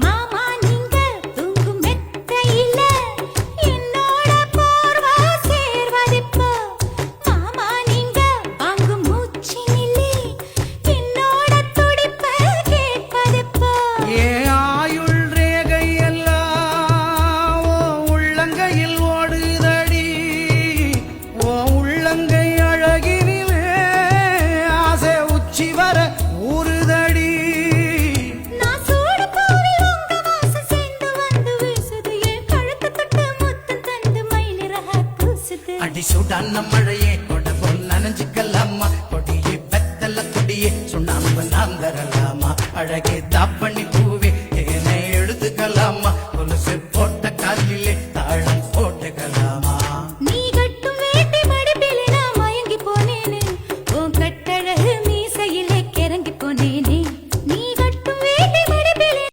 மாமா நீங்க தூங்கும் மெத்தையில என்னோட போர்வ சேர்வதிப்போ மாமா நீங்க வாங்கும் மூச்சினிலே என்னோட துடிப்ப கேட்பதிப்போ ஏன் ஆயுள் ரேகை எல்லாம் ஓ உள்ளங்கையில் ஓடுதடி ஓ உள்ளங்கை அழகினிலே ஆசை உச்சி வர ஊறுதடி நான் சூடு பூவில் உங்க வாசம் சேர்ந்து வந்து வீசுது என் கழுத்து தொட்டு முத்தம் தந்து மயிலிறக கூசுது அடி சுடான மழையே கொடபோல் நனைஞ்சுக்கலாமா கொடியே பெத்தல கொடியே சுண்ணாம்பு நாம் தரலாமா அழகே தாப்பன்